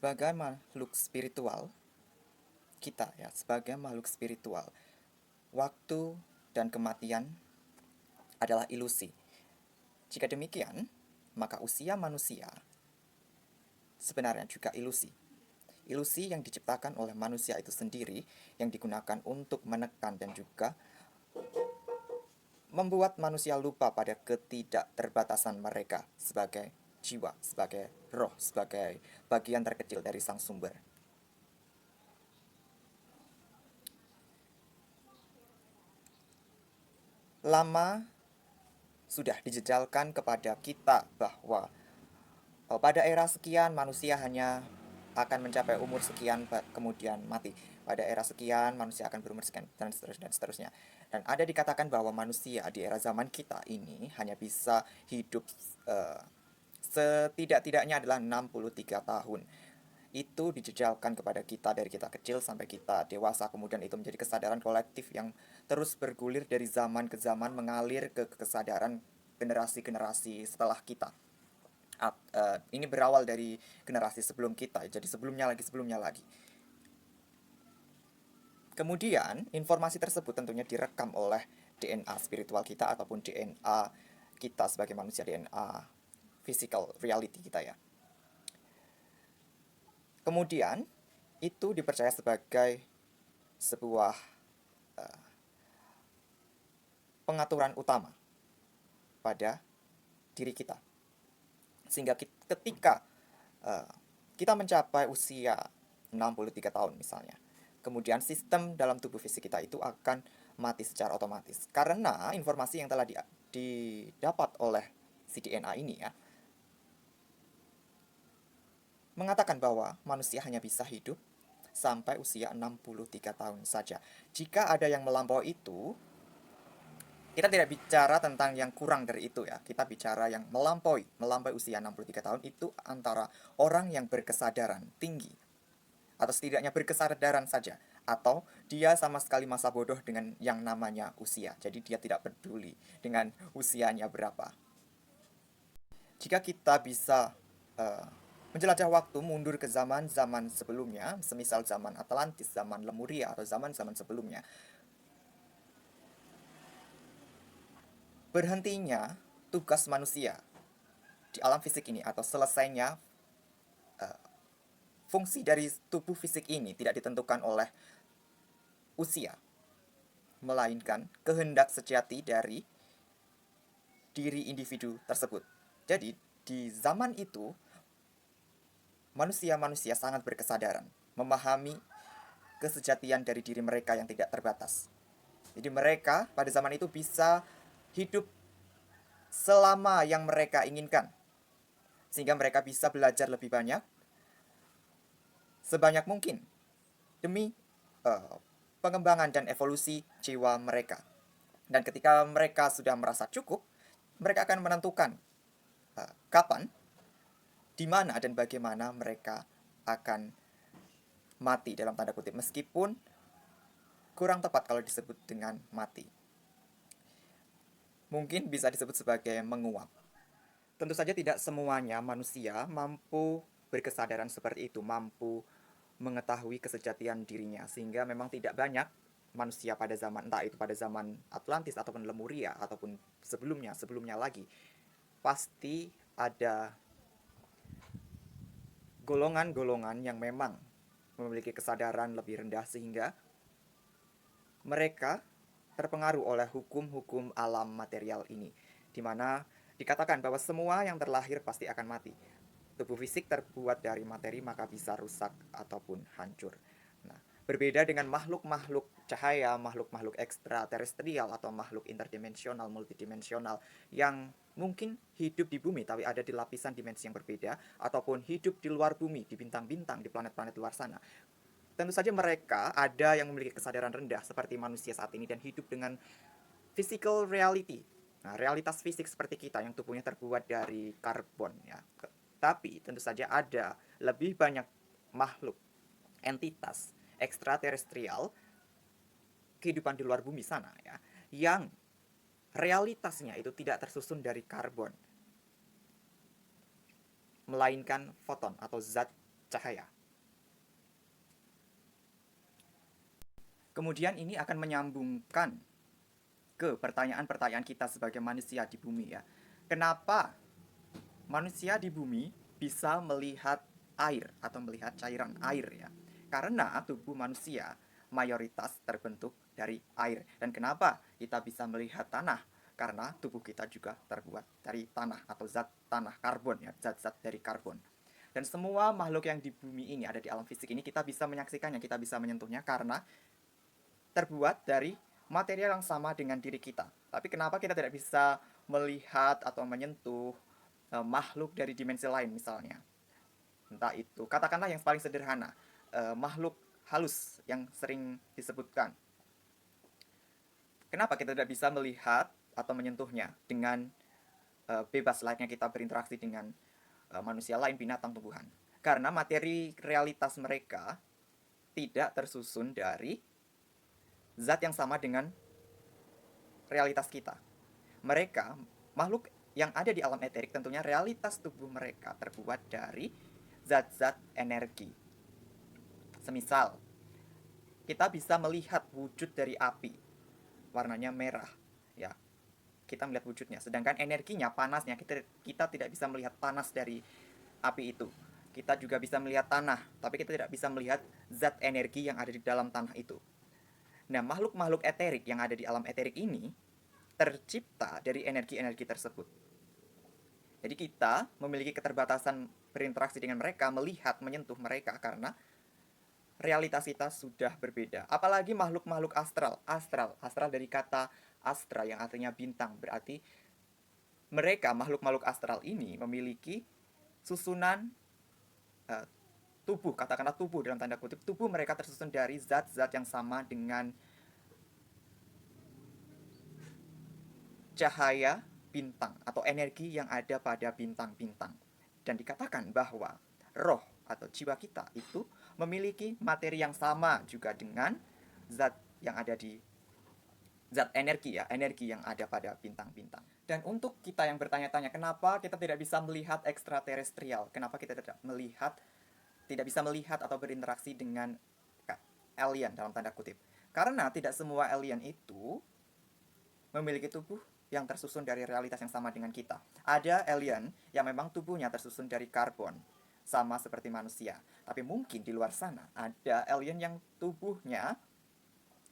sebagai makhluk spiritual, kita ya, sebagai makhluk spiritual, waktu dan kematian adalah ilusi. Jika demikian, maka usia manusia sebenarnya juga ilusi. Ilusi yang diciptakan oleh manusia itu sendiri yang digunakan untuk menekan dan juga membuat manusia lupa pada ketidakterbatasan mereka sebagai jiwa, sebagai roh, sebagai bagian terkecil dari sang sumber. Lama sudah dijejalkan kepada kita bahwa pada era sekian manusia hanya akan mencapai umur sekian kemudian mati. Pada era sekian manusia akan berumur sekian dan seterusnya dan seterusnya. Dan ada dikatakan bahwa manusia di era zaman kita ini hanya bisa hidup setidak-tidaknya adalah 63 tahun. Itu dijejalkan kepada kita dari kita kecil sampai kita dewasa, kemudian itu menjadi kesadaran kolektif yang terus bergulir dari zaman ke zaman, mengalir ke kesadaran generasi-generasi setelah kita. Ini berawal dari generasi sebelum kita, jadi sebelumnya lagi. Kemudian informasi tersebut tentunya direkam oleh DNA spiritual kita ataupun DNA kita sebagai manusia, DNA physical reality kita ya. Kemudian itu dipercaya sebagai sebuah pengaturan utama pada diri kita. Sehingga ketika kita mencapai usia 63 tahun misalnya, kemudian sistem dalam tubuh fisik kita itu akan mati secara otomatis. Karena informasi yang telah didapat oleh si DNA ini ya, mengatakan bahwa manusia hanya bisa hidup sampai usia 63 tahun saja. Jika ada yang melampaui itu, kita tidak bicara tentang yang kurang dari itu ya. Kita bicara yang melampaui usia 63 tahun itu antara orang yang berkesadaran tinggi atau setidaknya berkesadaran saja, atau dia sama sekali masa bodoh dengan yang namanya usia. Jadi dia tidak peduli dengan usianya berapa. Jika kita bisa menjelajah waktu mundur ke zaman-zaman sebelumnya, semisal zaman Atlantis, zaman Lemuria atau zaman-zaman sebelumnya, berhentinya tugas manusia di alam fisik ini atau selesainya fungsi dari tubuh fisik ini tidak ditentukan oleh usia, melainkan kehendak sejati dari diri individu tersebut. Jadi, di zaman itu, manusia-manusia sangat berkesadaran, memahami kesejatian dari diri mereka yang tidak terbatas. Jadi mereka pada zaman itu bisa hidup selama yang mereka inginkan. Sehingga mereka bisa belajar lebih banyak, sebanyak mungkin, demi pengembangan dan evolusi jiwa mereka. Dan ketika mereka sudah merasa cukup, mereka akan menentukan kapan, di mana dan bagaimana mereka akan mati dalam tanda kutip, meskipun kurang tepat kalau disebut dengan mati. Mungkin bisa disebut sebagai menguap. Tentu saja tidak semuanya manusia mampu berkesadaran seperti itu, mampu mengetahui kesejatian dirinya, sehingga memang tidak banyak manusia pada zaman, entah itu pada zaman Atlantis ataupun Lemuria ataupun sebelumnya lagi, pasti ada golongan-golongan yang memang memiliki kesadaran lebih rendah sehingga mereka terpengaruh oleh hukum-hukum alam material ini, di mana dikatakan bahwa semua yang terlahir pasti akan mati. Tubuh fisik terbuat dari materi maka bisa rusak ataupun hancur. Nah, berbeda dengan makhluk-makhluk cahaya, makhluk-makhluk ekstraterestrial atau makhluk interdimensional, multidimensional yang mungkin hidup di bumi tapi ada di lapisan dimensi yang berbeda, ataupun hidup di luar bumi, di bintang-bintang, di planet-planet luar sana. Tentu saja mereka ada yang memiliki kesadaran rendah seperti manusia saat ini dan hidup dengan physical reality. Nah, realitas fisik seperti kita yang tubuhnya terbuat dari karbon ya. Tapi tentu saja ada lebih banyak makhluk, entitas ekstraterestrial, kehidupan di luar bumi sana ya, yang realitasnya itu tidak tersusun dari karbon, melainkan foton atau zat cahaya. Kemudian ini akan menyambungkan ke pertanyaan-pertanyaan kita sebagai manusia di bumi ya. Kenapa manusia di bumi bisa melihat air atau melihat cairan air ya? Karena tubuh manusia mayoritas terbentuk dari air. Dan kenapa kita bisa melihat tanah? Karena tubuh kita juga terbuat dari tanah atau zat tanah, karbon ya, zat-zat dari karbon. Dan semua makhluk yang di bumi ini, ada di alam fisik ini, kita bisa menyaksikannya, kita bisa menyentuhnya karena terbuat dari material yang sama dengan diri kita. Tapi kenapa kita tidak bisa melihat atau menyentuh makhluk dari dimensi lain misalnya? Entah itu, katakanlah yang paling sederhana, makhluk halus yang sering disebutkan. Kenapa kita tidak bisa melihat atau menyentuhnya dengan bebas layaknya kita berinteraksi dengan manusia lain, binatang, tumbuhan? Karena materi realitas mereka tidak tersusun dari zat yang sama dengan realitas kita. Mereka, makhluk yang ada di alam eterik, tentunya realitas tubuh mereka terbuat dari zat-zat energi. Semisal, kita bisa melihat wujud dari api, warnanya merah, ya. Kita melihat wujudnya, sedangkan energinya, panasnya, kita tidak bisa melihat panas dari api itu. Kita juga bisa melihat tanah, tapi kita tidak bisa melihat zat energi yang ada di dalam tanah itu. Nah, makhluk-makhluk eterik yang ada di alam eterik ini tercipta dari energi-energi tersebut. Jadi kita memiliki keterbatasan berinteraksi dengan mereka, melihat, menyentuh mereka karena realitas kita sudah berbeda. Apalagi makhluk-makhluk astral. Astral dari kata astra yang artinya bintang. Berarti mereka, makhluk-makhluk astral ini memiliki susunan tubuh, katakanlah tubuh dalam tanda kutip, tubuh mereka tersusun dari zat-zat yang sama dengan cahaya bintang atau energi yang ada pada bintang-bintang. Dan dikatakan bahwa roh atau jiwa kita itu memiliki materi yang sama juga dengan zat yang ada di zat energi ya, energi yang ada pada bintang-bintang. Dan untuk kita yang bertanya-tanya kenapa kita tidak bisa melihat ekstraterestrial, kenapa kita tidak bisa melihat atau berinteraksi dengan alien dalam tanda kutip. Karena tidak semua alien itu memiliki tubuh yang tersusun dari realitas yang sama dengan kita. Ada alien yang memang tubuhnya tersusun dari karbon, sama seperti manusia. Tapi mungkin di luar sana ada alien yang tubuhnya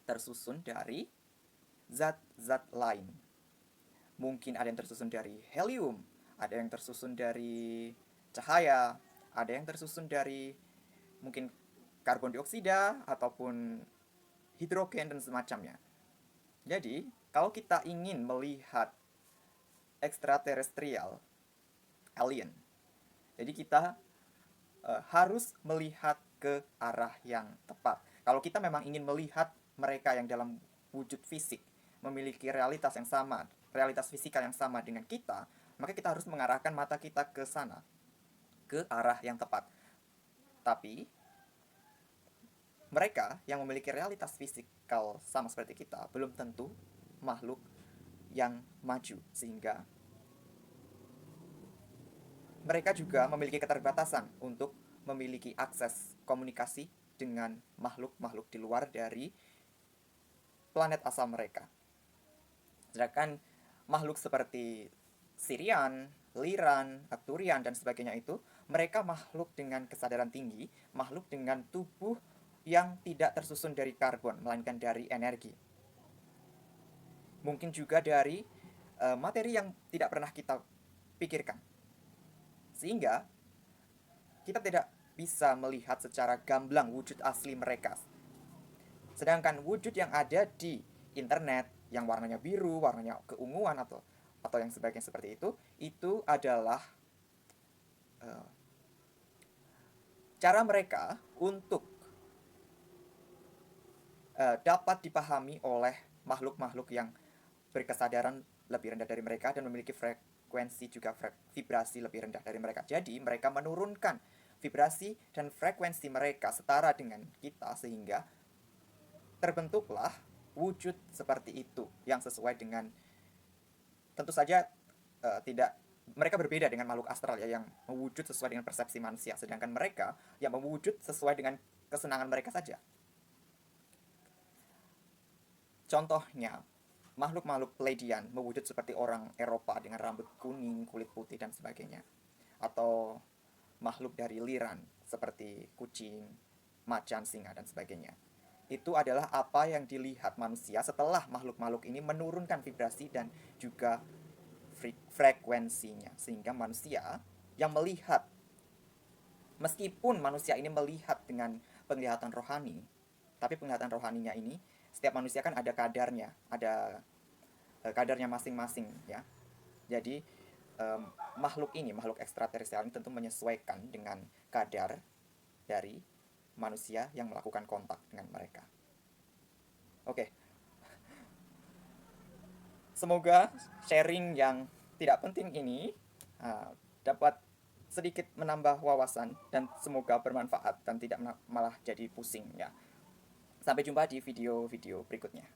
tersusun dari zat-zat lain. Mungkin ada yang tersusun dari helium, ada yang tersusun dari cahaya, ada yang tersusun dari mungkin karbon dioksida ataupun hidrogen dan semacamnya. Jadi, kalau kita ingin melihat ekstraterestrial, alien, jadi kita harus melihat ke arah yang tepat. Kalau kita memang ingin melihat mereka yang dalam wujud fisik, memiliki realitas yang sama, realitas fisikal yang sama dengan kita, maka kita harus mengarahkan mata kita ke sana, ke arah yang tepat. Tapi mereka yang memiliki realitas fisikal sama seperti kita belum tentu makhluk yang maju, sehingga mereka juga memiliki keterbatasan untuk memiliki akses komunikasi dengan makhluk-makhluk di luar dari planet asal mereka. Sedangkan makhluk seperti Sirian, Liran, Arcturian, dan sebagainya itu, mereka makhluk dengan kesadaran tinggi, makhluk dengan tubuh yang tidak tersusun dari karbon, melainkan dari energi. Mungkin juga dari materi yang tidak pernah kita pikirkan. Sehingga kita tidak bisa melihat secara gamblang wujud asli mereka. Sedangkan wujud yang ada di internet yang warnanya biru, warnanya keunguan atau yang sebagainya seperti itu adalah cara mereka untuk dapat dipahami oleh makhluk-makhluk yang berkesadaran lebih rendah dari mereka dan memiliki frekuensi juga vibrasi lebih rendah dari mereka. Jadi mereka menurunkan vibrasi dan frekuensi mereka setara dengan kita sehingga terbentuklah wujud seperti itu yang sesuai dengan, tentu saja tidak mereka berbeda dengan makhluk astral ya, yang mewujud sesuai dengan persepsi manusia, sedangkan mereka yang mewujud sesuai dengan kesenangan mereka saja. Contohnya, makhluk-makhluk Pleiadian mewujud seperti orang Eropa dengan rambut kuning, kulit putih, dan sebagainya. Atau makhluk dari liran seperti kucing, macan, singa, dan sebagainya. Itu adalah apa yang dilihat manusia setelah makhluk-makhluk ini menurunkan vibrasi dan juga frekuensinya. Sehingga manusia yang melihat, meskipun manusia ini melihat dengan penglihatan rohani, tapi penglihatan rohaninya ini, setiap manusia kan ada kadarnya, ada kadarnya masing-masing ya. Jadi makhluk ini, makhluk ekstraterestrial ini tentu menyesuaikan dengan kadar dari manusia yang melakukan kontak dengan mereka. Oke, semoga sharing yang tidak penting ini dapat sedikit menambah wawasan dan semoga bermanfaat dan tidak malah jadi pusing ya. Sampai jumpa di video-video berikutnya.